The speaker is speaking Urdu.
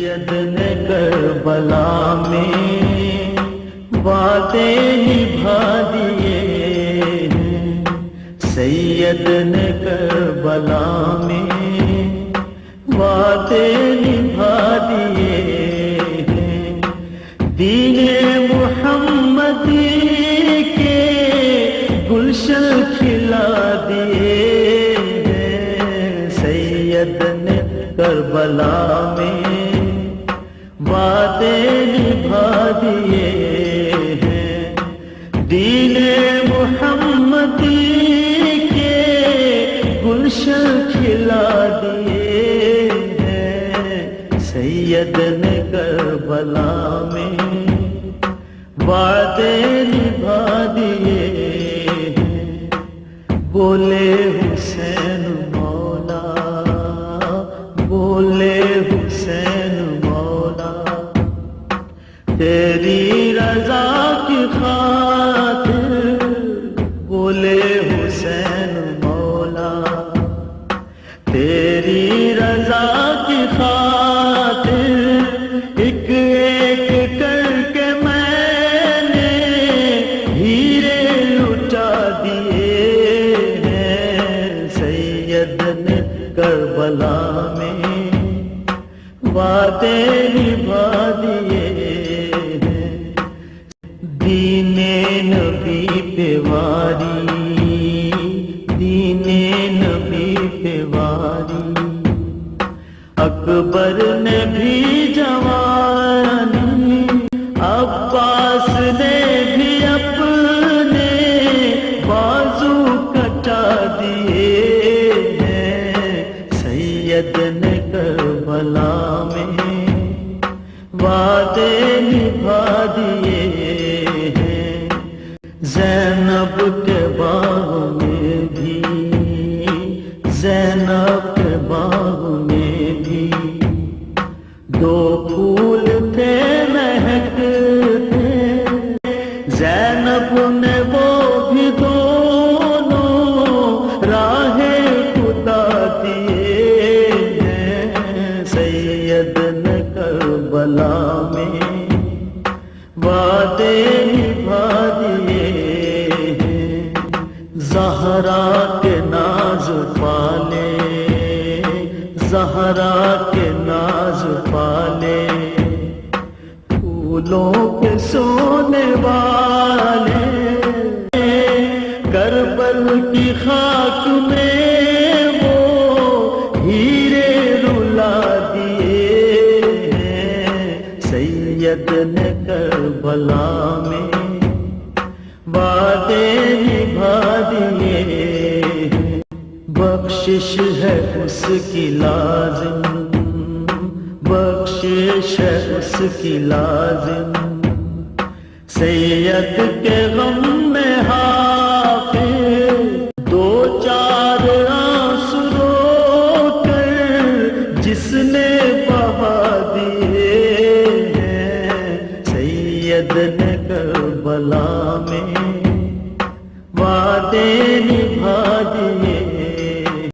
سید نے کربلا میں وعدے نبھا دیے ہیں، سید نے کربلا میں وعدے نبھا دیے ہیں، دین محمدی کے گلشن کھلا دیے ہیں، سید نے کربلا میں وعدے نبھا دیے ہیں، دین محمدی کے گلشن کھلا دیے ہیں، سید نے کربلا میں وعدے نبھا دیے ہیں، بولے حسین مولا، بولے حسین مولا، تیری رضا کی خاطر، بولے حسین مولا، تیری رضا کی خاطر ایک ایک کر کے میں نے ہیرے لٹا دیے ہیں، سید نے کربلا میں وعدے نبھا دیے ہیں، دین نبی پہ واری، دین نبی پہ واری، اکبر نے بھی جوانی، عباس نے بھی اپنے بازو کٹا دیے ہیں، سید نے کربلا میں وعدے نبھا دیے ہیں، زینب کے باغ میں بھی، زینب کے باغ میں بھی دو پھول تھے مہکتے، زینب نے وہ بھی دونوں راہ خدا دیے ہیں، سید نے کربلا میں وعدے نبھا دیے ہیں، زہرا کے ناز پالے، زہرا کے ناز پالے، پھولوں کے سونے والے، کربل کی خاک میں وہ ہیرے رلا دیے ہیں، سید نے کربلا میں وعدے نبھا دیے ہیں، بخشش ہے اس کی لازم، بخشش ہے اس کی لازم، سید کے غم